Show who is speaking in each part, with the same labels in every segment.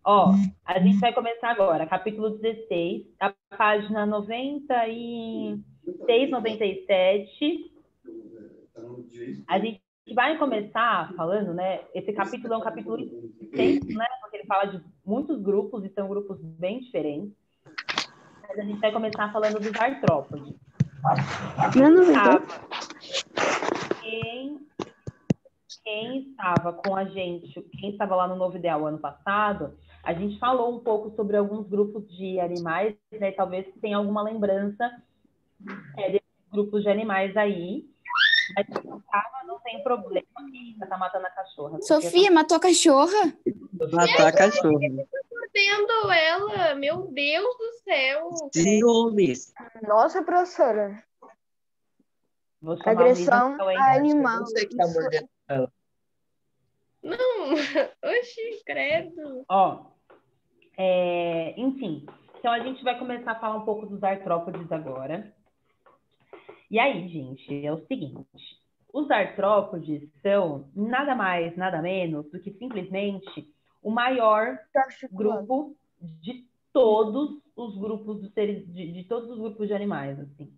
Speaker 1: Ó, a gente vai começar agora, capítulo 16, a página 96, 97. A gente vai começar falando, né? Esse capítulo é um capítulo extenso, né? Porque ele fala de muitos grupos e são grupos bem diferentes. Mas a gente vai começar falando dos artrópodes. Quem estava com a gente, quem estava lá no Novo Ideal ano passado, a gente falou um pouco sobre alguns grupos de animais, né? Talvez tenha alguma lembrança desses grupos de animais aí. Mas não tem problema. Eita, tá matando a cachorra.
Speaker 2: Sofia, matou a cachorra?
Speaker 3: Matar a cachorra.
Speaker 4: Mordendo ela, meu Deus do céu.
Speaker 3: Ciúmes.
Speaker 5: Nossa, professora.
Speaker 1: Vou chamar
Speaker 5: Agressão
Speaker 1: o Miguel,
Speaker 5: a animal.
Speaker 3: Você que tá mordendo ela.
Speaker 4: Não, oxi, credo.
Speaker 1: Ó, enfim. Então, a gente vai começar a falar um pouco dos artrópodes agora. E aí, gente, é o seguinte. Os artrópodes são nada mais, nada menos do que simplesmente o maior grupo de todos os grupos dos seres, de todos os grupos de animais, assim.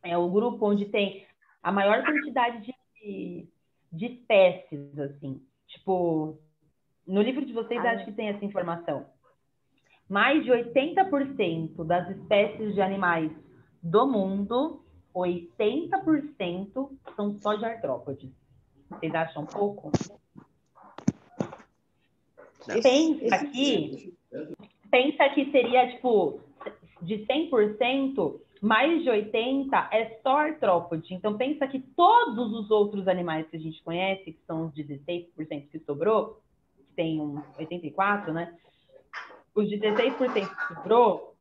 Speaker 1: É o grupo onde tem a maior quantidade de espécies, assim. Tipo, no livro de vocês, acho que tem essa informação. Mais de 80% das espécies de animais do mundo, 80% são só de artrópodes. Vocês acham pouco? Pensa que seria, tipo, de 100%, mais de 80% é só artrópode. Então, pensa que todos os outros animais que a gente conhece, que são os 16% que sobrou, que tem uns 84%, né? Os 16% que sobrou,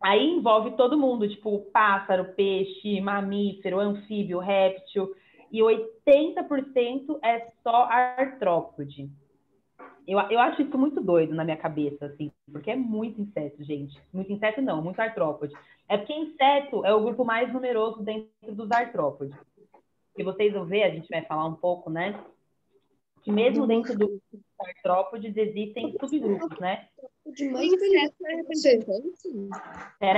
Speaker 1: aí envolve todo mundo, tipo pássaro, peixe, mamífero, anfíbio, réptil, e 80% é só artrópode. Eu acho isso muito doido na minha cabeça, assim, porque é muito inseto, gente. Muito inseto não, muito artrópode. É porque inseto é o grupo mais numeroso dentro dos artrópodes. E vocês vão ver, a gente vai falar um pouco, né? Que mesmo dentro dos artrópodes existem subgrupos, né? Espera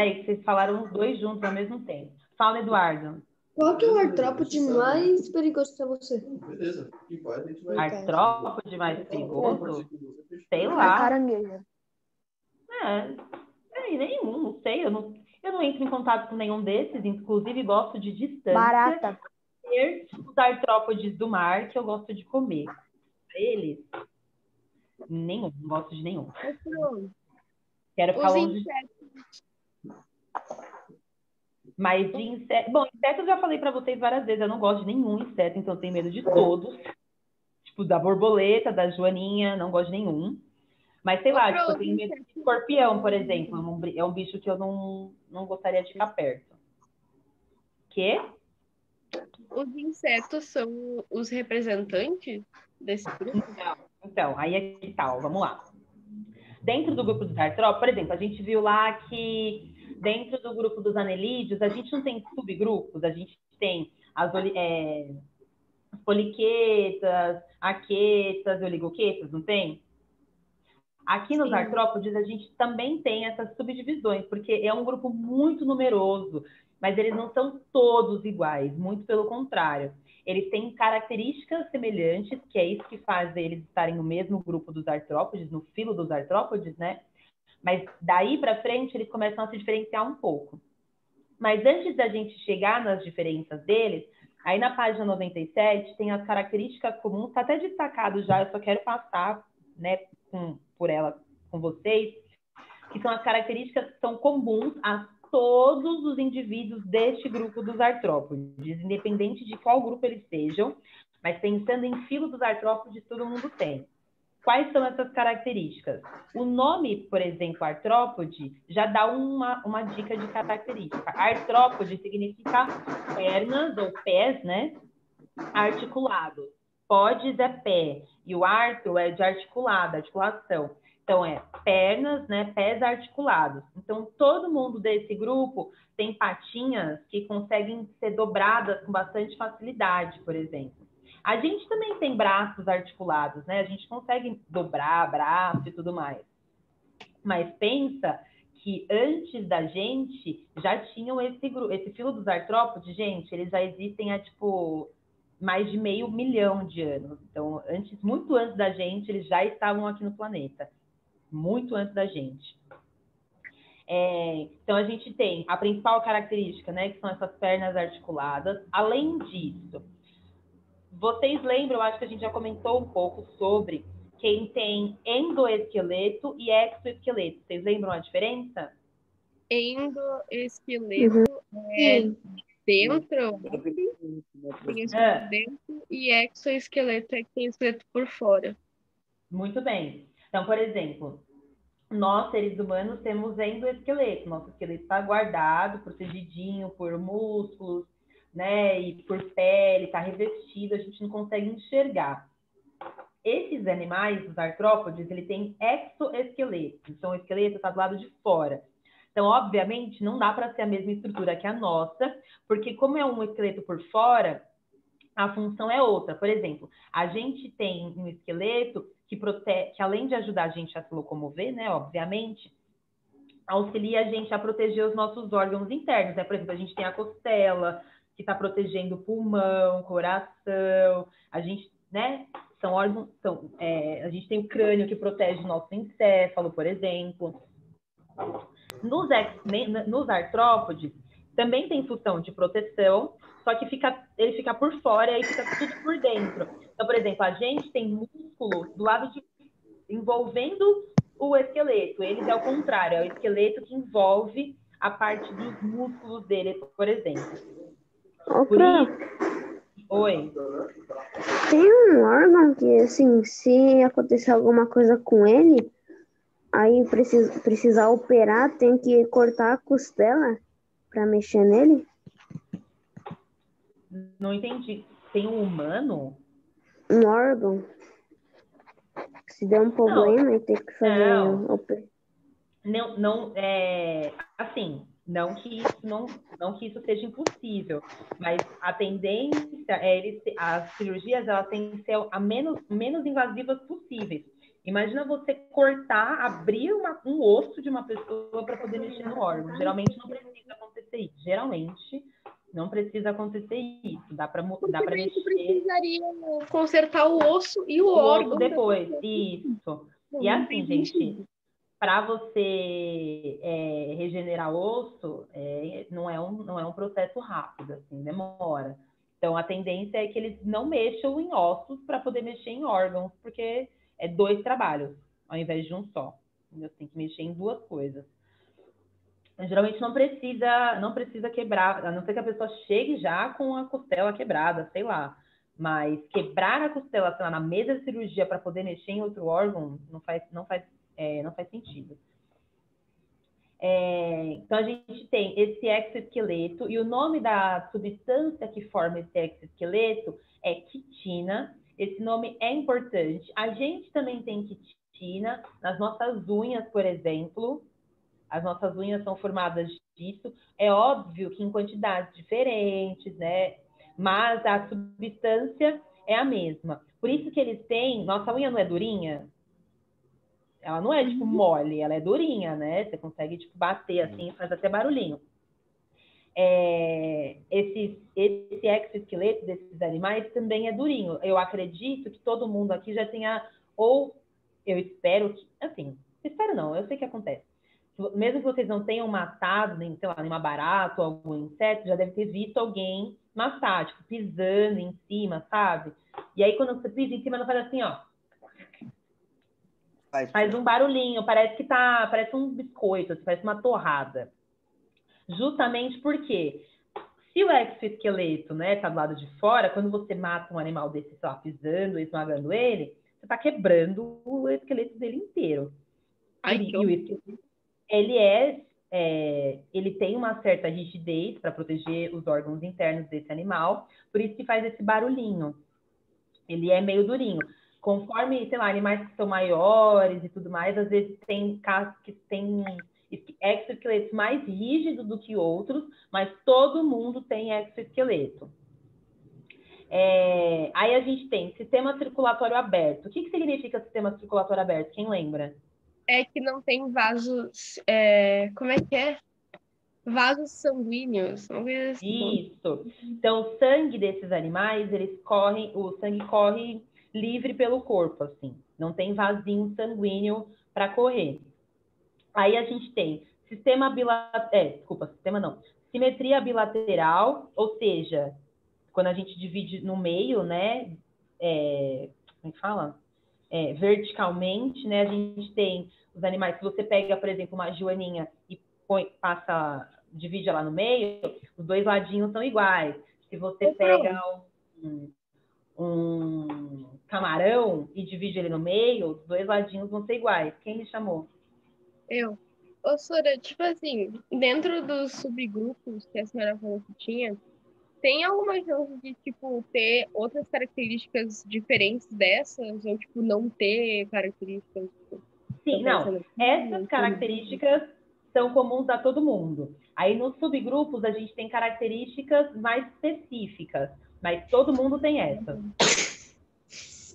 Speaker 1: aí, que vocês falaram os dois juntos ao mesmo tempo. Fala, Eduardo.
Speaker 6: Qual que é o artrópode mais perigoso para você?
Speaker 1: Artrópode mais perigoso? Sei lá.
Speaker 5: Caranguejo.
Speaker 1: Nenhum, não sei. Eu não entro em contato com nenhum desses, inclusive gosto de distância.
Speaker 5: Barata.
Speaker 1: Os artrópodes do mar, que eu gosto de comer. Eles, nenhum, não gosto de nenhum. Quero ficar longe. Mas de inseto... Bom, inseto eu já falei para vocês várias vezes, eu não gosto de nenhum inseto, então eu tenho medo de todos. Tipo, da borboleta, da joaninha, não gosto de nenhum. Mas sei lá, tipo, eu tenho medo de escorpião, por exemplo. É um bicho que eu não gostaria de ficar perto. Quê?
Speaker 4: Os insetos são os representantes desse grupo?
Speaker 1: Então, aí é que tal, vamos lá. Dentro do grupo dos artrópodes, por exemplo, a gente viu lá que dentro do grupo dos anelídeos, a gente não tem subgrupos, a gente tem as poliquetas, aquetas, oligoquetas, não tem? Aqui nos artrópodes, a gente também tem essas subdivisões, porque é um grupo muito numeroso, mas eles não são todos iguais, muito pelo contrário. Eles têm características semelhantes, que é isso que faz eles estarem no mesmo grupo dos artrópodes, no filo dos artrópodes, né? Mas daí para frente, eles começam a se diferenciar um pouco. Mas antes da gente chegar nas diferenças deles, aí na página 97 tem as características comuns, está até destacado já, eu só quero passar, né, por ela com vocês, que são as características que são comuns a todos os indivíduos deste grupo dos artrópodes, independente de qual grupo eles sejam, mas pensando em filo dos artrópodes, todo mundo tem. Quais são essas características? O nome, por exemplo, artrópode, já dá uma dica de característica. Artrópode significa pernas ou pés, né? Articulados. Podes é pé, e o artro é de articulada, articulação. Então, é pernas, né, pés articulados. Então, todo mundo desse grupo tem patinhas que conseguem ser dobradas com bastante facilidade, por exemplo. A gente também tem braços articulados, né? A gente consegue dobrar braço e tudo mais. Mas pensa que antes da gente já tinham esse filo dos artrópodes, gente, eles já existem há, tipo, mais de 500 mil de anos. Então, muito antes da gente, eles já estavam aqui no planeta. Muito antes da gente. Então, a gente tem a principal característica, né, que são essas pernas articuladas. Além disso, vocês lembram, acho que a gente já comentou um pouco sobre quem tem endoesqueleto e exoesqueleto. Vocês lembram a diferença?
Speaker 4: Endoesqueleto é
Speaker 6: Sim.
Speaker 4: dentro, tem esqueleto dentro, e exoesqueleto é que tem esqueleto por fora.
Speaker 1: Muito bem. Então, por exemplo, nós, seres humanos, temos endoesqueleto. Nosso esqueleto está guardado, protegidinho por músculos, né? E por pele, está revestido, a gente não consegue enxergar. Esses animais, os artrópodes, ele tem exoesqueleto. Então, o esqueleto está do lado de fora. Então, obviamente, não dá para ser a mesma estrutura que a nossa, porque como é um esqueleto por fora, a função é outra. Por exemplo, a gente tem um esqueleto que protege, que além de ajudar a gente a se locomover, né, obviamente, auxilia a gente a proteger os nossos órgãos internos, né? Por exemplo, a gente tem a costela, que está protegendo o pulmão, coração, a gente, né, são órgãos, a gente tem o crânio que protege o nosso encéfalo, por exemplo. Nos artrópodes, também tem função de proteção, só que ele fica por fora e aí fica tudo por dentro. Então, por exemplo, a gente tem músculo do lado de envolvendo o esqueleto. Eles é o contrário, é o esqueleto que envolve a parte dos músculos dele, por exemplo. Por isso... Oi.
Speaker 6: Tem um órgão que, assim, se acontecer alguma coisa com ele, aí precisar operar, tem que cortar a costela para mexer nele?
Speaker 1: Não entendi. Tem um humano?
Speaker 6: Um órgão. Se der um problema, e tem que fazer...
Speaker 1: Não, assim, não que isso seja impossível, mas a tendência é as cirurgias elas têm que ser a menos invasivas possíveis. Imagina você cortar, abrir um osso de uma pessoa para poder mexer no órgão. Geralmente não precisa acontecer isso. Geralmente não precisa acontecer isso. Dá para mexer.
Speaker 4: Precisaria consertar o osso e o órgão
Speaker 1: depois. Isso. E assim, gente, para você regenerar osso, não é um processo rápido, assim, demora. Então, a tendência é que eles não mexam em ossos para poder mexer em órgãos, porque é 2 trabalhos, ao invés de um só. Entendeu? Tem que mexer em 2 coisas. Mas, geralmente não precisa quebrar, a não ser que a pessoa chegue já com a costela quebrada, sei lá. Mas quebrar a costela, sei lá, na mesa de cirurgia para poder mexer em outro órgão, não faz sentido. Então, a gente tem esse exoesqueleto, e o nome da substância que forma esse exoesqueleto é quitina. Esse nome é importante. A gente também tem quitina nas nossas unhas, por exemplo. As nossas unhas são formadas disso. É óbvio que em quantidades diferentes, né? Mas a substância é a mesma. Por isso que eles têm... Nossa unha não é durinha? Ela não é, tipo, mole, ela é durinha, né? Você consegue, tipo, bater assim, faz até barulhinho. Esse exoesqueleto desses animais também é durinho. Eu acredito que todo mundo aqui já tenha, ou eu espero que, assim, espero não, eu sei que acontece. Mesmo que vocês não tenham matado, nem, sei lá, nenhuma barata ou algum inseto, já deve ter visto alguém matar, tipo, pisando em cima, sabe? E aí, quando você pisa em cima, não faz assim, ó. Faz um barulhinho, parece um biscoito, parece uma torrada. Justamente porque se o exoesqueleto, né, tá do lado de fora, quando você mata um animal desse, sei lá, pisando, esmagando ele, você tá quebrando o esqueleto dele inteiro. E o esqueleto, ele tem uma certa rigidez para proteger os órgãos internos desse animal, por isso que faz esse barulhinho. Ele é meio durinho. Conforme, sei lá, animais que são maiores e tudo mais, às vezes tem casos que tem exoesqueletos mais rígidos do que outros, mas todo mundo tem exoesqueleto. Aí a gente tem sistema circulatório aberto. O que significa sistema circulatório aberto? Quem lembra?
Speaker 4: É que não tem vasos. Como é que é? Vasos sanguíneos. Uma coisa assim.
Speaker 1: Isso. Então, o sangue desses animais, o sangue corre livre pelo corpo, assim. Não tem vasinho sanguíneo para correr. Aí a gente tem simetria bilateral, ou seja, quando a gente divide no meio, né? Como é que fala? Verticalmente, né? A gente tem os animais, se você pega, por exemplo, uma joaninha e divide ela no meio, os dois ladinhos são iguais. Se você pega um camarão e divide ele no meio, os dois ladinhos vão ser iguais. Quem me chamou?
Speaker 4: Eu. Ô, Sora, tipo assim, dentro dos subgrupos que a senhora falou que tinha, tem alguma chance de, tipo, ter outras características diferentes dessas? Ou, tipo, não ter características? Tipo,
Speaker 1: Sim, não. Essas características são comuns a todo mundo. Aí, nos subgrupos, a gente tem características mais específicas, mas todo mundo tem essas.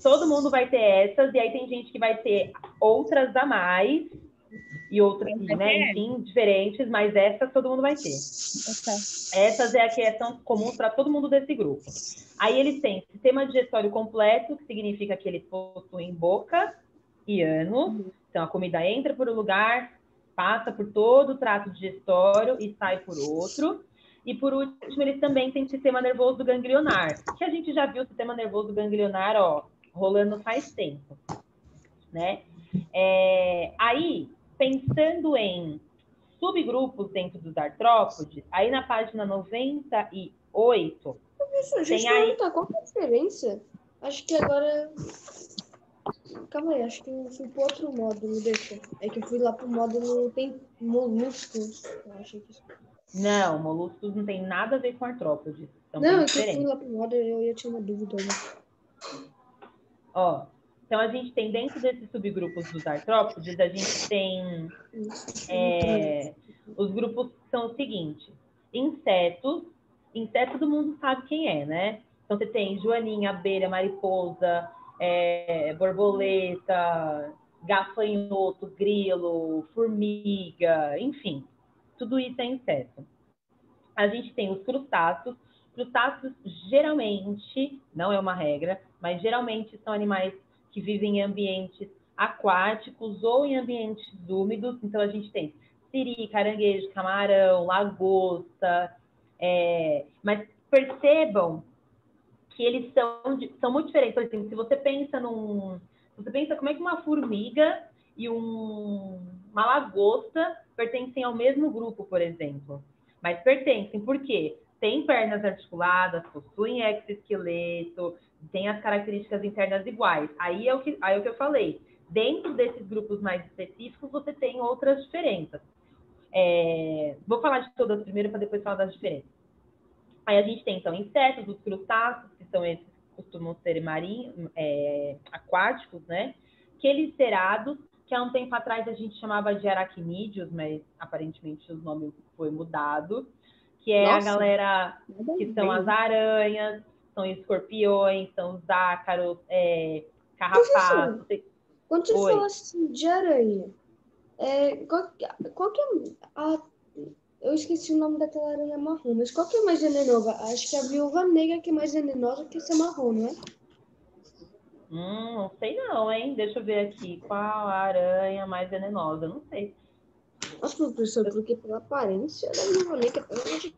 Speaker 1: Todo mundo vai ter essas, e aí tem gente que vai ter outras a mais, e outras, né, enfim, diferentes, mas essas todo mundo vai ter. Essas é a que são comuns para todo mundo desse grupo. Aí eles têm sistema digestório completo, que significa que eles possuem boca e ânus. Então a comida entra por um lugar, passa por todo o trato digestório e sai por outro. E por último, eles também têm sistema nervoso ganglionar, que a gente já viu o sistema nervoso ganglionar, ó, rolando faz tempo, né? Aí, pensando em subgrupos dentro dos artrópodes, aí na página 98...
Speaker 7: Professor, deixa eu perguntar, qual que é a diferença? Acho que agora... Calma aí, acho que eu fui para outro módulo, deixa. É que eu fui lá para o módulo, tem moluscos. Eu achei que...
Speaker 1: Não, moluscos não tem nada a ver com artrópodes. São
Speaker 7: não,
Speaker 1: bem
Speaker 7: é que eu fui
Speaker 1: diferentes.
Speaker 7: lá para o módulo e eu ia ter uma dúvida. Né?
Speaker 1: Ó, então a gente tem dentro desses subgrupos dos artrópodes, a gente tem os grupos que são os seguintes: insetos todo mundo sabe quem é, né? Então você tem joaninha, abelha, mariposa, borboleta, gafanhoto, grilo, formiga, enfim, tudo isso é inseto. A gente tem os crustáceos. Crustáceos geralmente, não é uma regra, mas geralmente são animais que vivem em ambientes aquáticos ou em ambientes úmidos. Então a gente tem siri, caranguejo, camarão, lagosta. Mas percebam que eles são muito diferentes. Por exemplo, se você pensa como é que uma formiga e uma lagosta pertencem ao mesmo grupo, por exemplo. Mas pertencem, por quê? Tem pernas articuladas, possuem exoesqueleto, tem as características internas iguais. Aí é o que eu falei. Dentro desses grupos mais específicos, você tem outras diferenças. Vou falar de todas primeiro, para depois falar das diferenças. Aí a gente tem, então, insetos, os crustáceos, que são esses que costumam ser marinhos, aquáticos, né? Quelicerados, que há um tempo atrás a gente chamava de aracnídeos, mas aparentemente o nome foi mudado, que é a galera que são as aranhas, são escorpiões, são os ácaros, carrapatos.
Speaker 7: Quando você fala assim de aranha, qual que é eu esqueci o nome daquela aranha marrom, mas qual que é mais venenosa? Acho que a viúva negra que é mais venenosa que essa marrom, não é?
Speaker 1: Não sei não, hein? Deixa eu ver aqui. Qual a aranha mais venenosa? Não sei.
Speaker 7: Nossa, professor, porque pela aparência da viúva negra...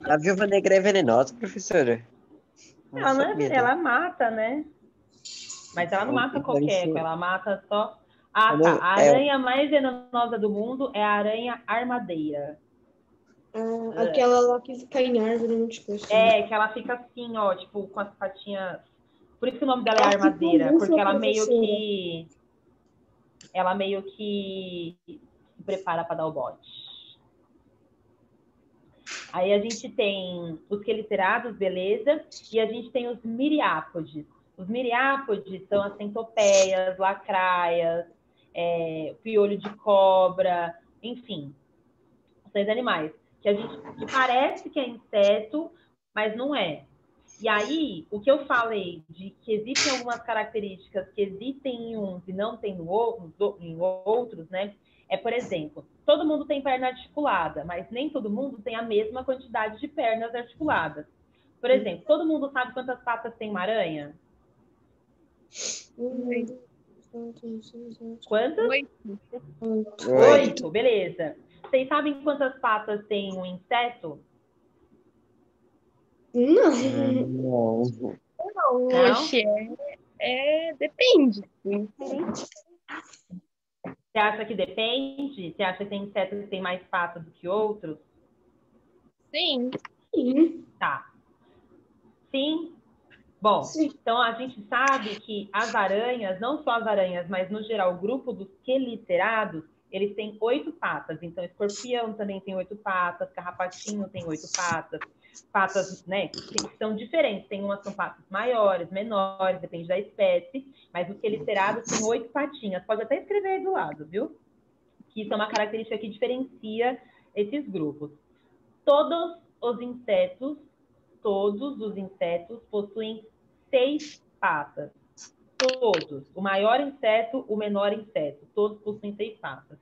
Speaker 3: A viúva negra é venenosa, professora?
Speaker 1: Ela mata, né? Mas ela não mata qualquer, ela mata só... tá. A aranha mais venenosa do mundo é a aranha armadeira.
Speaker 7: Aquela lá que fica em árvore, não te conheço.
Speaker 1: Que ela fica assim, ó, tipo, com as patinhas... Por isso que o nome dela é armadeira, porque ela meio que se prepara para dar o bote. Aí a gente tem os quelicerados, beleza, e a gente tem os miriápodes. Os miriápodes são as centopeias, lacraias, piolho de cobra, enfim, são animais que parece que é inseto, mas não é. E aí, o que eu falei de que existem algumas características que existem em uns e não tem em outros, né? É, por exemplo, todo mundo tem perna articulada, mas nem todo mundo tem a mesma quantidade de pernas articuladas. Por exemplo, todo mundo sabe quantas patas tem uma aranha? Quantas?
Speaker 4: 8.
Speaker 1: 8, beleza. Vocês sabem quantas patas tem um inseto?
Speaker 7: Não.
Speaker 3: Não.
Speaker 4: Não,
Speaker 1: Não?
Speaker 4: oxe, depende.
Speaker 1: Você acha que depende? Você acha que tem insetos que têm mais patas do que outros?
Speaker 4: Sim.
Speaker 7: Sim.
Speaker 1: Tá. Sim? Bom,
Speaker 7: Sim.
Speaker 1: então a gente sabe que as aranhas, não só as aranhas, mas no geral o grupo dos quelicerados, eles têm 8 patas. Então, escorpião também tem 8 patas, carrapatinho tem 8 patas. Patas, né, que são diferentes. Tem umas que são patas maiores, menores, depende da espécie. Mas os quelicerados têm 8 patinhas. Pode até escrever aí do lado, viu? Que isso é uma característica que diferencia esses grupos. Todos os insetos possuem 6 patas. Todos. O maior inseto, o menor inseto. Todos possuem 6 patas.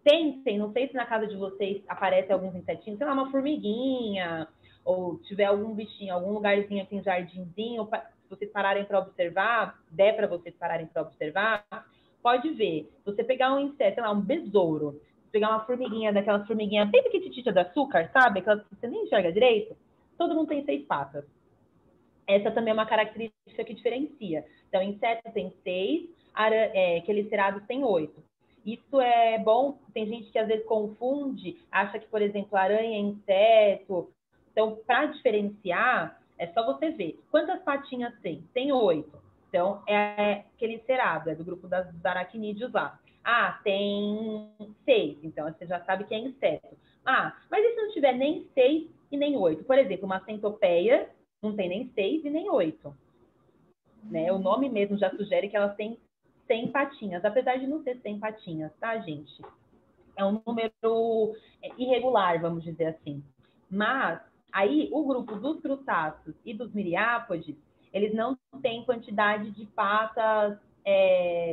Speaker 1: Pensem, não sei se na casa de vocês aparece alguns insetinhos, sei lá, uma formiguinha, ou tiver algum bichinho, algum lugarzinho aqui, um jardinzinho, se vocês pararem para observar, der para vocês pararem para observar, pode ver. Se você pegar um inseto, sei lá, um besouro, pegar uma formiguinha, daquelas formiguinhas bem pequititas de açúcar, sabe? Aquelas que você nem enxerga direito, todo mundo tem 6 patas. Essa também é uma característica que diferencia. Então, insetos tem 6, quelicerados tem 8. Isso é bom, tem gente que às vezes confunde, acha que, por exemplo, aranha é inseto. Então, para diferenciar, é só você ver. Quantas patinhas tem? Tem 8. Então, é quelicerado, é do grupo dos aracnídeos lá. Ah, tem 6. Então, você já sabe que é inseto. Ah, mas e se não tiver nem 6 e nem 8? Por exemplo, uma centopeia não tem nem 6 e nem 8. Né? O nome mesmo já sugere que elas têm 100 patinhas, apesar de não ter 100 patinhas, tá, gente? É um número irregular, vamos dizer assim. Mas, aí, o grupo dos crustáceos e dos miriápodes, eles não têm quantidade de patas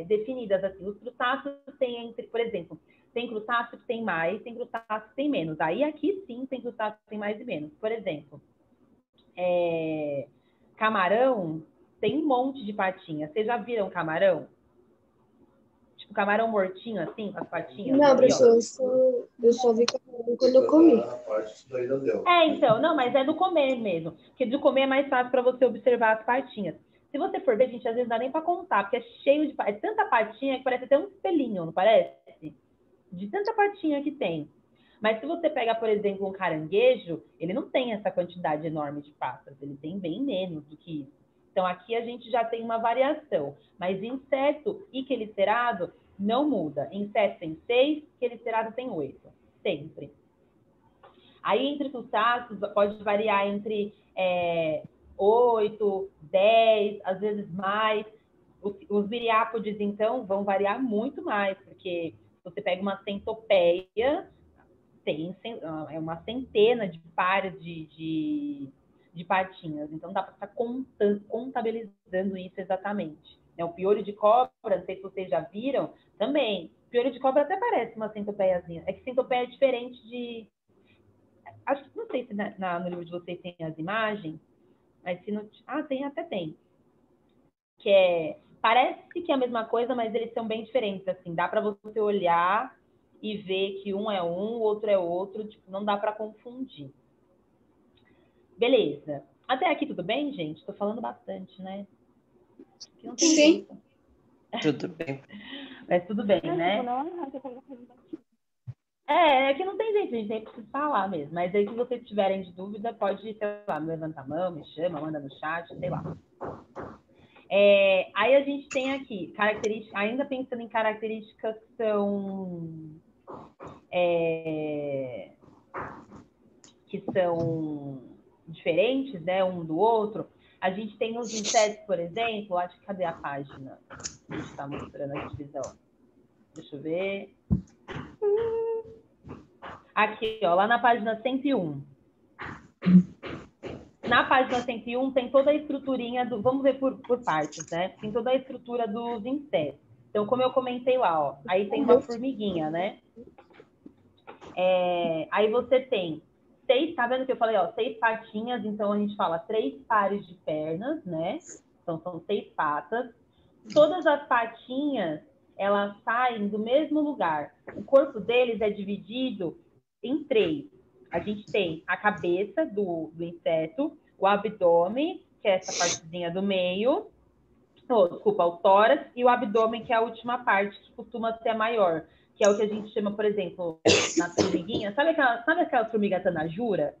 Speaker 1: definidas, assim. Os crustáceos têm, por exemplo, tem crustáceo que tem mais, tem crustáceo que tem menos. Aí, aqui, sim, tem crustáceo que tem mais e menos. Por exemplo, camarão tem um monte de patinhas. Vocês já viram camarão? Tipo, camarão mortinho, assim, com as patinhas?
Speaker 7: Não,
Speaker 1: Aqui,
Speaker 7: professor, eu só vi camarão quando eu comi.
Speaker 1: Então, não, mas é do comer mesmo. Porque do comer é mais fácil para você observar as patinhas. Se você for ver, gente, às vezes não dá nem para contar, porque é cheio de patinha. É tanta patinha que parece até um espelhinho, não parece? De tanta patinha que tem. Mas se você pega, por exemplo, um caranguejo, ele não tem essa quantidade enorme de patas. Ele tem bem menos do que isso. Então, aqui a gente já tem uma variação. Mas inseto e quelicerado não muda. Inseto tem 6, quelicerado tem 8. Sempre. Aí, entre os crustáceos, pode variar entre 8, 10, às vezes mais. Os miriápodes, então, vão variar muito mais, porque você pega uma centopeia, tem uma centena de pares de patinhas. Então, dá para estar contabilizando isso exatamente. O piolho de cobra, não sei se vocês já viram, também. Piolho de cobra até parece uma centopeiazinha. É que centopeia é diferente de... Acho que não sei se no livro de vocês tem as imagens, mas se não... Ah, até tem. Parece que é a mesma coisa, mas eles são bem diferentes, assim. Dá para você olhar e ver que um é um, o outro é outro. Tipo, não dá para confundir. Beleza. Até aqui tudo bem, gente? Estou falando bastante, né? Não tem
Speaker 7: Sim.
Speaker 1: jeito.
Speaker 3: Tudo bem.
Speaker 1: Mas tudo bem, né? É que não tem jeito, a gente nem precisa falar mesmo. Mas aí, se vocês tiverem de dúvida, pode, sei lá, me levanta a mão, me chama, manda no chat, sei lá. Aí a gente tem aqui, características, ainda pensando em características que são diferentes, né, um do outro. A gente tem os insetos, por exemplo, acho que cadê a página? A gente está mostrando a divisão. Deixa eu ver. Aqui, ó, lá na página 101. Na página 101 tem toda a estruturinha do... Vamos ver por partes, né? Tem toda a estrutura dos insetos. Então, como eu comentei lá, ó, aí tem uma formiguinha, né? Aí você tem 6, tá vendo que eu falei, ó, 6 patinhas, então a gente fala 3 pares de pernas, né? Então, são 6 patas. Todas as patinhas, elas saem do mesmo lugar. O corpo deles é dividido em 3. A gente tem a cabeça do inseto, o abdômen, que é essa partezinha do meio, desculpa, o tórax, e o abdômen, que é a última parte, que costuma ser a maior, que é o que a gente chama, por exemplo, na formiguinha. Sabe aquela formiga tanajura?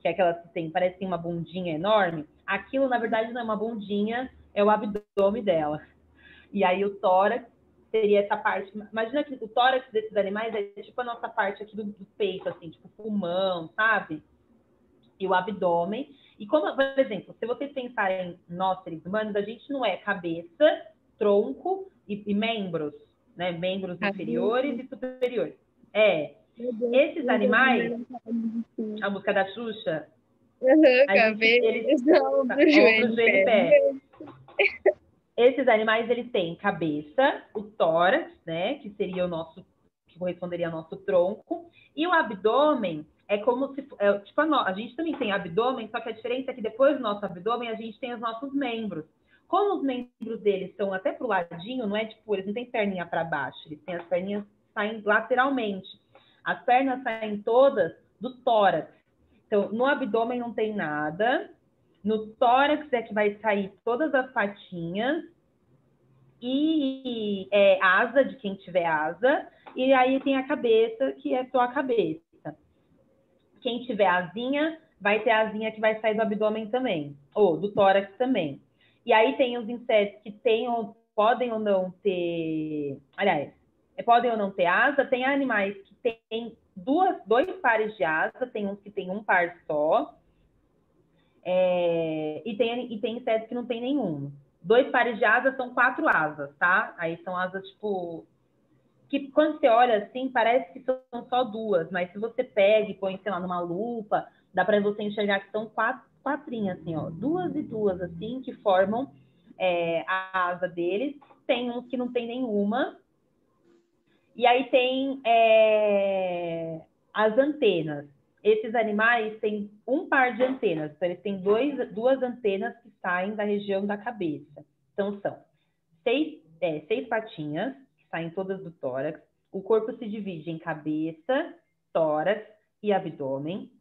Speaker 1: Que é aquela que tem, parece que tem uma bundinha enorme? Aquilo, na verdade, não é uma bundinha, é o abdômen dela. E aí o tórax seria essa parte. Imagina que o tórax desses animais é tipo a nossa parte aqui do peito, assim, tipo pulmão, sabe? E o abdômen. E como, por exemplo, se vocês pensarem em nós, seres humanos, a gente não é cabeça, tronco e membros, né? Membros inferiores e superiores. Esses animais, a música da Xuxa,
Speaker 4: Cabeça, ombro, joelho e pé.
Speaker 1: Esses animais, eles têm cabeça, o tórax, né, que seria o nosso, que corresponderia ao nosso tronco, e o abdômen é como se, tipo, a gente também tem abdômen, só que a diferença é que depois do nosso abdômen a gente tem os nossos membros. Como os membros deles estão até pro ladinho, não é tipo, eles não têm perninha para baixo, eles têm as perninhas saindo lateralmente. As pernas saem todas do tórax. Então, no abdômen não tem nada. No tórax é que vai sair todas as patinhas e asa de quem tiver asa. E aí tem a cabeça, que é só a cabeça. Quem tiver asinha, vai ter a asinha que vai sair do abdômen também. Ou do tórax também. E aí tem os insetos que podem ou não ter... Aliás, podem ou não ter asa. Tem animais que têm 2 pares de asa. Tem uns que tem um par só. E tem insetos que não tem nenhum. 2 pares de asas são 4 asas, tá? Aí são asas, tipo... que quando você olha assim, parece que são só 2. Mas se você pega e põe, sei lá, numa lupa, dá para você enxergar que são 4, assim, ó. 2 e 2, assim, que formam a asa deles. Tem uns que não tem nenhuma. E aí tem as antenas. Esses animais têm um par de antenas, então eles têm 2 antenas que saem da região da cabeça. Então são 6 patinhas, que saem todas do tórax. O corpo se divide em cabeça, tórax e abdômen.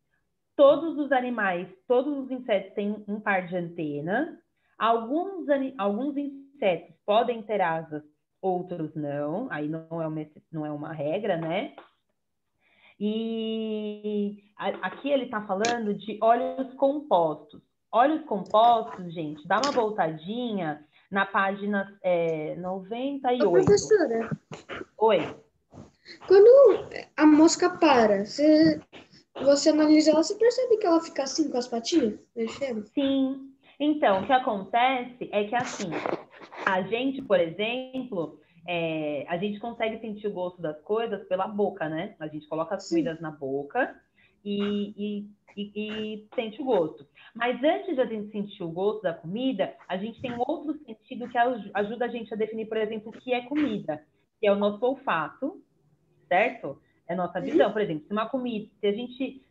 Speaker 1: Todos os animais, todos os insetos têm um par de antenas. Alguns insetos podem ter asas, outros não. Aí não é uma regra, né? E aqui ele está falando de óleos compostos. Óleos compostos, gente, dá uma voltadinha na página 98.
Speaker 7: Ô, professora,
Speaker 1: Oi.
Speaker 7: quando a mosca para, você analisa ela, você percebe que ela fica assim com as patinhas, mexendo?
Speaker 1: Sim. Então, o que acontece é que, assim, a gente, por exemplo... a gente consegue sentir o gosto das coisas pela boca, né? A gente coloca as comidas na boca e sente o gosto. Mas antes de a gente sentir o gosto da comida, a gente tem um outro sentido que ajuda a gente a definir, por exemplo, o que é comida, que é o nosso olfato, certo? É a nossa visão. Por exemplo, se uma comida, se a gente,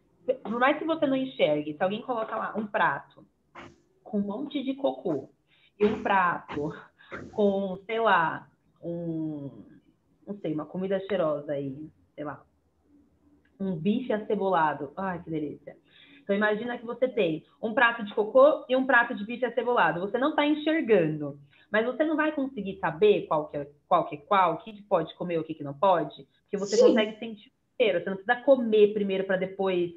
Speaker 1: por mais que você não enxergue, se alguém coloca lá um prato com um monte de cocô e um prato com, sei lá, não sei, uma comida cheirosa aí, sei lá, um bife acebolado. Ai, que delícia. Então, imagina que você tem um prato de cocô e um prato de bife acebolado. Você não está enxergando, mas você não vai conseguir saber qual que é qual, o que pode comer, o que não pode, porque você consegue sentir o cheiro. Você não precisa comer primeiro para depois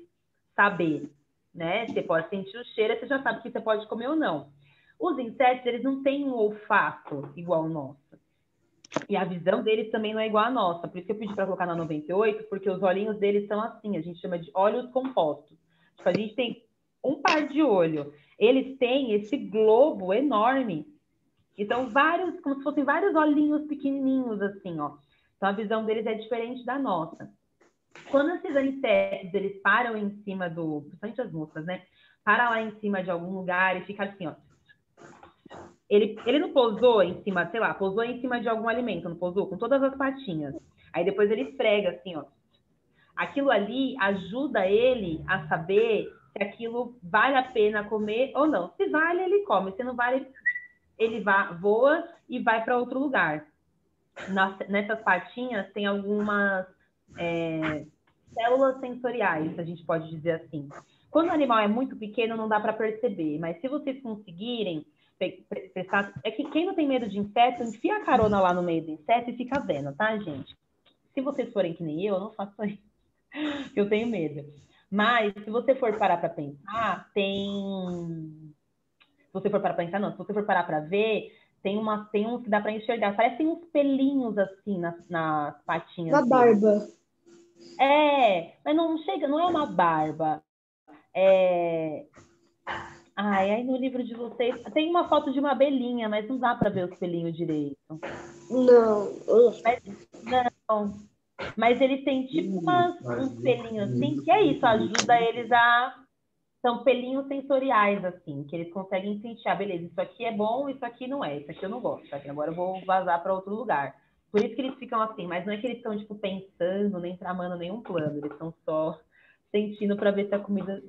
Speaker 1: saber, né? Você pode sentir o cheiro e você já sabe o que você pode comer ou não. Os insetos, eles não têm um olfato igual ao nosso. E a visão deles também não é igual à nossa. Por isso que eu pedi para colocar na 98, porque os olhinhos deles são assim, a gente chama de olhos compostos. Tipo, a gente tem um par de olho. Eles têm esse globo enorme. E são vários, como se fossem vários olhinhos pequenininhos, assim, ó. Então, a visão deles é diferente da nossa. Quando esses insetos, eles param em cima principalmente as moscas, né? para lá em cima de algum lugar e fica assim, ó. Ele não pousou em cima, sei lá, pousou em cima de algum alimento, não pousou? Com todas as patinhas. Aí depois ele esfrega assim, ó. Aquilo ali ajuda ele a saber se aquilo vale a pena comer ou não. Se vale, ele come. Se não vale, ele voa e vai para outro lugar. Nessas patinhas tem algumas células sensoriais, a gente pode dizer assim. Quando o animal é muito pequeno, não dá para perceber, mas se vocês conseguirem prestar... É que quem não tem medo de inseto, enfia a carona lá no meio do inseto e fica vendo, tá, gente? Se vocês forem que nem eu não faço isso. Eu tenho medo. Mas, se você for parar para pensar, tem... Se você for parar para pensar, não. Se você for parar para ver, tem uns que dá para enxergar. Parecem uns pelinhos, assim, nas patinhas
Speaker 7: Uma
Speaker 1: deles.
Speaker 7: barba.
Speaker 1: Mas não chega, não é uma barba. Aí no livro de vocês tem uma foto de uma abelhinha, mas não dá para ver os pelinhos direito.
Speaker 7: Não.
Speaker 1: Mas eles têm tipo uns pelinhos assim, que é isso, ajuda eles a... São pelinhos sensoriais, assim, que eles conseguem sentir, beleza, isso aqui é bom, isso aqui não é, isso aqui eu não gosto, tá? Agora eu vou vazar para outro lugar. Por isso que eles ficam assim, mas não é que eles estão, tipo, pensando, nem tramando nenhum plano, eles estão só sentindo para ver se a comida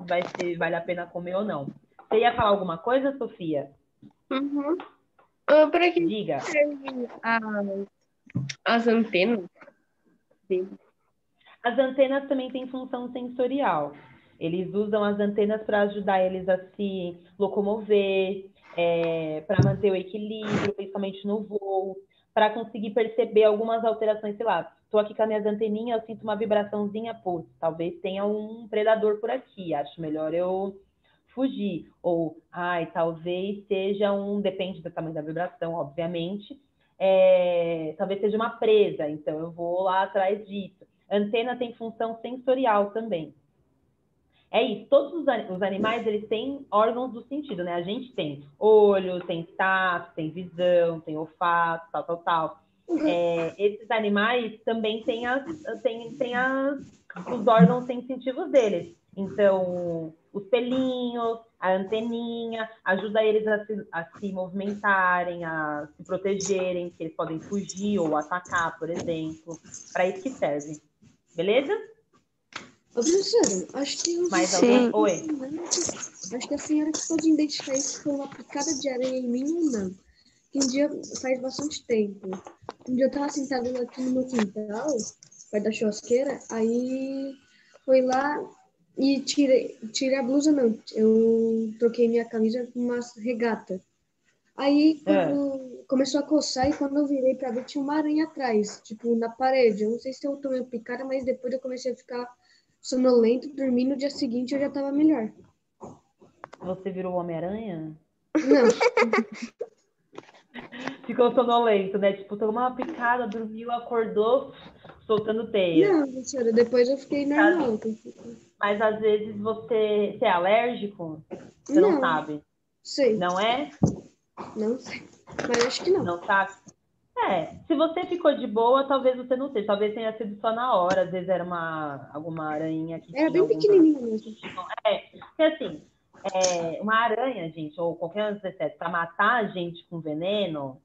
Speaker 1: vale a pena comer ou não. Você ia falar alguma coisa, Sofia?
Speaker 4: Uhum. Para que
Speaker 1: Diga.
Speaker 4: servem as antenas dele?
Speaker 1: As antenas também têm função sensorial. Eles usam as antenas para ajudar eles a se locomover, para manter o equilíbrio, principalmente no voo, para conseguir perceber algumas alterações, sei lá, estou aqui com as minhas anteninhas, eu sinto uma vibraçãozinha, pô, talvez tenha um predador por aqui, acho melhor eu fugir. Ou, talvez seja depende do tamanho da vibração, obviamente, talvez seja uma presa, então eu vou lá atrás disso. Antena tem função sensorial também. É isso, todos os animais, eles têm órgãos do sentido, né? A gente tem olho, tem tato, tem visão, tem olfato, tal. Esses animais também têm os órgãos sensitivos deles. Então, os pelinhos, a anteninha, ajuda eles a se movimentarem, a se protegerem, que eles podem fugir ou atacar, por exemplo. Para isso que serve. Beleza?
Speaker 7: Ô, professora, acho que
Speaker 1: Mais
Speaker 6: Sim.
Speaker 1: alguém? Oi.
Speaker 7: Acho que a senhora pode identificar se foi uma picada de aranha em mim ou não. Que um dia faz bastante tempo. Um dia eu tava sentada aqui no meu quintal, perto da churrasqueira, aí foi lá e tirei a blusa, não. Eu troquei minha camisa com uma regata. Aí quando começou a coçar e quando eu virei pra ver, tinha uma aranha atrás, tipo, na parede. Eu não sei se eu tomei picada, mas depois eu comecei a ficar sonolento, dormi, no dia seguinte eu já tava melhor.
Speaker 1: Você virou Homem-Aranha?
Speaker 7: Não,
Speaker 1: Ficou sonolento, né? Tipo, tomou uma picada, dormiu, acordou, soltando teia.
Speaker 7: não, professora, depois eu fiquei normal.
Speaker 1: Mas às vezes você é alérgico? Você não sabe?
Speaker 7: Sei,
Speaker 1: Não é?
Speaker 7: não sei, mas acho que não.
Speaker 1: Não sabe? Se você ficou de boa, talvez você não seja. Talvez tenha sido só na hora. Às vezes era alguma aranha que
Speaker 7: Era
Speaker 1: tinha
Speaker 7: bem
Speaker 1: algum...
Speaker 7: pequenininho mesmo.
Speaker 1: Porque assim, uma aranha, gente, ou qualquer inseto, para matar a gente com veneno,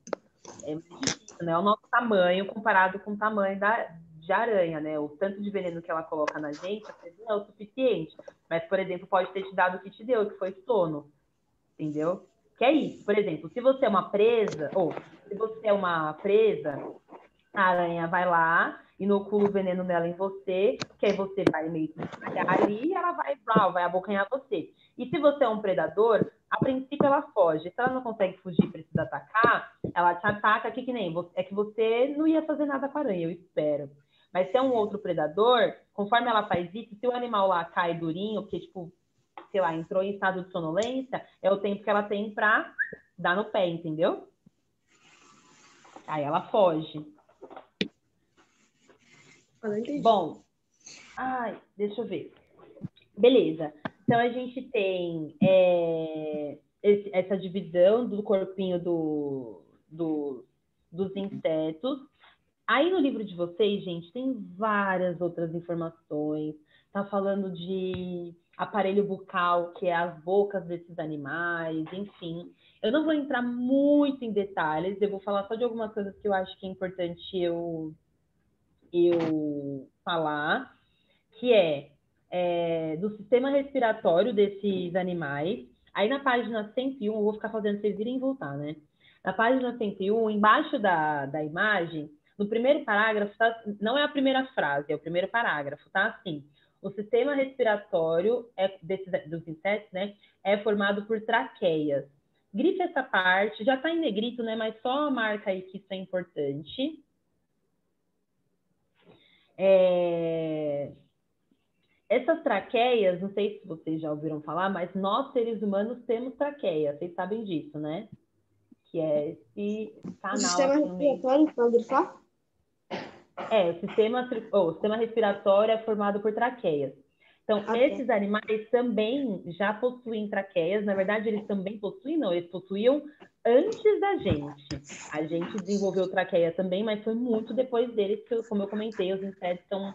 Speaker 1: é muito difícil, né? É o nosso tamanho comparado com o tamanho de aranha, né? O tanto de veneno que ela coloca na gente, às vezes não é o suficiente. Mas, por exemplo, pode ter te dado o que te deu, que foi sono. Entendeu? Que é isso. Por exemplo, se você é uma presa, a aranha vai lá, inocula o veneno dela em você, que aí você vai meio que espalhar ali e ela vai abocanhar você. E se você é um predador, a princípio ela foge. Se ela não consegue fugir e precisa atacar, ela te ataca aqui que nem você. É que você não ia fazer nada com a aranha, eu espero. Mas se é um outro predador, conforme ela faz isso, se o animal lá cai durinho, porque, tipo, sei lá, entrou em estado de sonolência, é o tempo que ela tem pra dar no pé, entendeu? Aí ela foge. Bom, deixa eu ver. Beleza. Então, a gente tem essa divisão do corpinho dos insetos. Aí, no livro de vocês, gente, tem várias outras informações. está falando de aparelho bucal, que é as bocas desses animais, enfim. Eu não vou entrar muito em detalhes, eu vou falar só de algumas coisas que eu acho que é importante eu falar, que do sistema respiratório desses animais. Aí na página 101, eu vou ficar fazendo vocês irem voltar, né? Na página 101, embaixo da imagem, no primeiro parágrafo, tá, não é a primeira frase, é o primeiro parágrafo, tá assim. O sistema respiratório dos insetos, né, é formado por traqueias. Grife essa parte, já está em negrito, né, mas só marca aí que isso é importante. Essas traqueias, não sei se vocês já ouviram falar, mas nós, seres humanos, temos traqueia. Vocês sabem disso, né? Que é esse canal
Speaker 7: O sistema
Speaker 1: aqui no meio.
Speaker 7: respiratório, para grifar?
Speaker 1: O sistema respiratório é formado por traqueias. Então, esses animais também já possuem traqueias. Na verdade, eles também possuem, não, eles possuíam antes da gente. A gente desenvolveu traqueia também, mas foi muito depois deles, que, como eu comentei, os insetos são...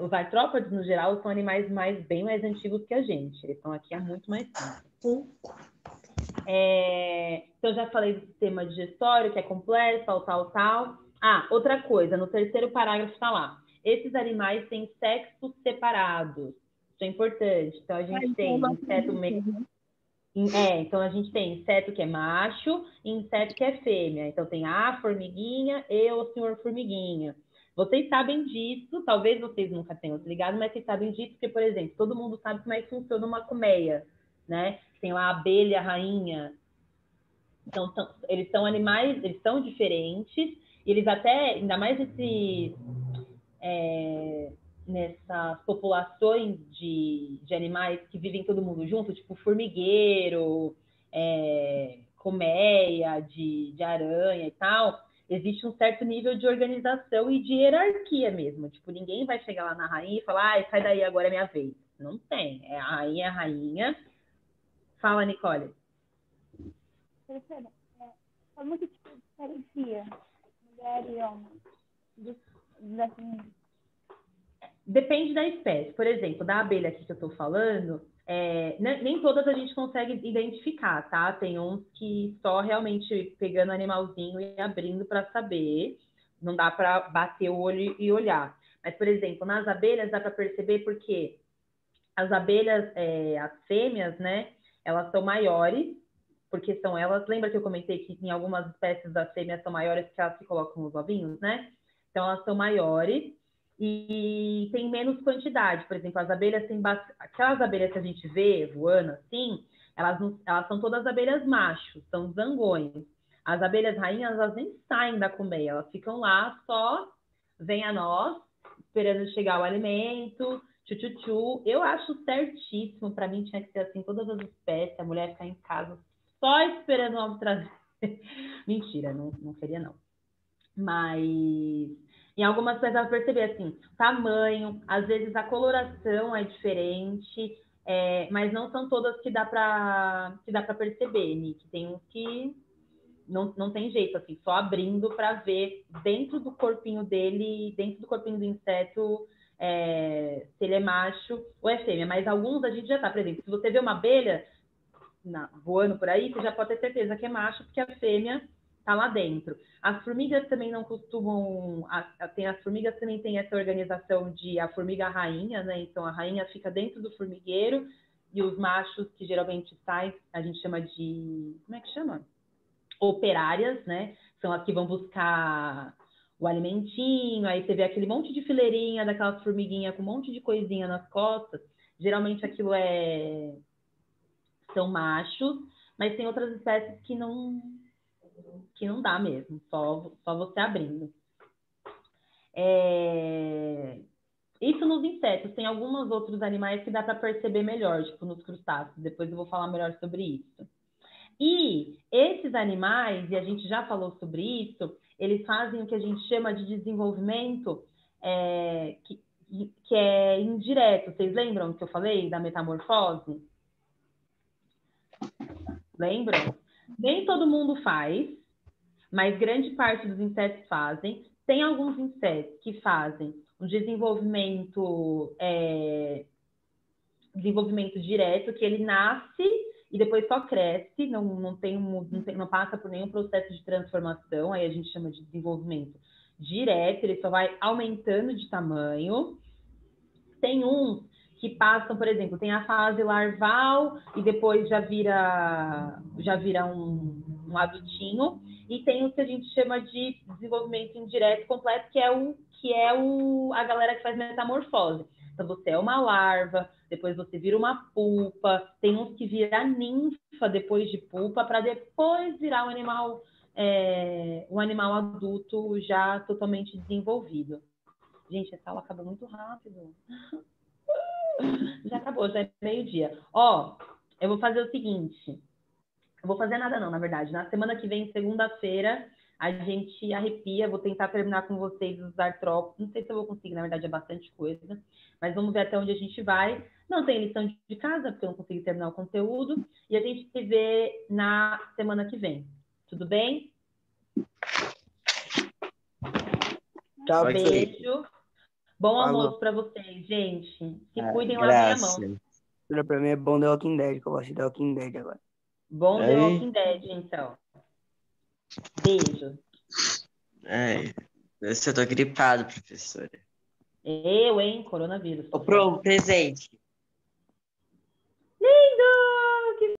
Speaker 1: os artrópodes, no geral, são animais bem mais antigos que a gente. Eles estão aqui há muito mais tempo. Então, eu já falei do sistema digestório, que é complexo, tal. Ah, outra coisa, no terceiro parágrafo está lá. Esses animais têm sexos separados. Isso é importante. Então, a gente tem inseto... então, a gente tem inseto que é macho e inseto que é fêmea. Então, tem a formiguinha e o senhor formiguinha. Vocês sabem disso, talvez vocês nunca tenham se ligado, mas vocês sabem disso porque, por exemplo, todo mundo sabe como é que funciona uma colmeia, né? Tem lá a abelha, a rainha. Então, eles são animais, eles são diferentes, e eles até, ainda mais nessas populações de animais que vivem todo mundo junto, tipo formigueiro, colmeia, de aranha e tal, existe um certo nível de organização e de hierarquia mesmo. Tipo, ninguém vai chegar lá na rainha e falar, sai daí, agora é minha vez. Não tem. A rainha é a rainha. Fala, Nicole.
Speaker 8: Professora, como que diferencia mulher e homem?
Speaker 1: Depende da espécie. Por exemplo, da abelha aqui que eu estou falando, nem todas a gente consegue identificar, tá? Tem uns que só realmente pegando o animalzinho e abrindo para saber. Não dá para bater o olho e olhar. Mas, por exemplo, nas abelhas dá para perceber porque as abelhas, as fêmeas, né? Elas são maiores, porque são elas... Lembra que eu comentei que em algumas espécies das fêmeas são maiores porque elas se colocam os ovinhos, né? Então, elas são maiores e tem menos quantidade. Por exemplo, as abelhas têm aquelas abelhas que a gente vê voando assim, elas são todas abelhas machos, são zangões. As abelhas rainhas, elas nem saem da colmeia, elas ficam lá só, vem a nós, esperando chegar o alimento, tchu. Eu acho certíssimo, para mim tinha que ser assim, todas as espécies, a mulher ficar em casa só esperando o homem trazer. Mentira, não seria não. Mas em algumas coisas dá pra perceber assim, tamanho, às vezes a coloração é diferente, mas não são todas que dá pra perceber, Nick. Tem uns que não tem jeito, assim, só abrindo para ver dentro do corpinho dele, dentro do corpinho do inseto, se ele é macho ou é fêmea. Mas alguns a gente já tá, por exemplo, se você vê uma abelha voando por aí, você já pode ter certeza que é macho, porque a fêmea tá lá dentro. As formigas também não costumam... As formigas também têm essa organização de a formiga rainha, né? Então, a rainha fica dentro do formigueiro e os machos, que geralmente saem, a gente chama de... Como é que chama? Operárias, né? São as que vão buscar o alimentinho, aí você vê aquele monte de fileirinha daquelas formiguinhas com um monte de coisinha nas costas. Geralmente aquilo são machos, mas tem outras espécies que não dá mesmo, só você abrindo. Isso nos insetos. Tem alguns outros animais que dá para perceber melhor, tipo nos crustáceos. Depois eu vou falar melhor sobre isso. E esses animais, e a gente já falou sobre isso, eles fazem o que a gente chama de desenvolvimento que é indireto. Vocês lembram que eu falei da metamorfose? Lembram? Nem todo mundo faz, mas grande parte dos insetos fazem. Tem alguns insetos que fazem o um desenvolvimento direto, que ele nasce e depois só cresce, não passa por nenhum processo de transformação, aí a gente chama de desenvolvimento direto, ele só vai aumentando de tamanho. Tem uns que passam, por exemplo, tem a fase larval e depois já vira um adultinho, e tem o que a gente chama de desenvolvimento indireto completo, que é a galera que faz metamorfose. Então, você é uma larva, depois você vira uma pupa, tem uns que vira ninfa depois de pupa, para depois virar um animal adulto já totalmente desenvolvido. Gente, essa aula acabou muito rápido. Já acabou, já é meio-dia. Ó, eu vou fazer o seguinte. Eu vou fazer nada não, na verdade. Na semana que vem, segunda-feira, a gente arrepia. Vou tentar terminar com vocês os artrópodes. Não sei se eu vou conseguir, na verdade é bastante coisa. Mas vamos ver até onde a gente vai. Não tem lição de casa, porque eu não consegui terminar o conteúdo. E a gente se vê na semana que vem. Tudo bem?
Speaker 3: Tchau,
Speaker 1: beijo. Bom
Speaker 9: Falou.
Speaker 1: almoço para vocês, gente. Se cuidem, lavem a
Speaker 3: Graça.
Speaker 1: mão.
Speaker 9: Pra mim é bom The Walking Dead, que eu gosto de The Walking Dead agora.
Speaker 1: Bom The
Speaker 3: Aí.
Speaker 1: Walking Dead, então. Beijo.
Speaker 3: Eu tô gripado, professora.
Speaker 1: Eu, hein? Coronavírus.
Speaker 3: Ô, Pro, presente.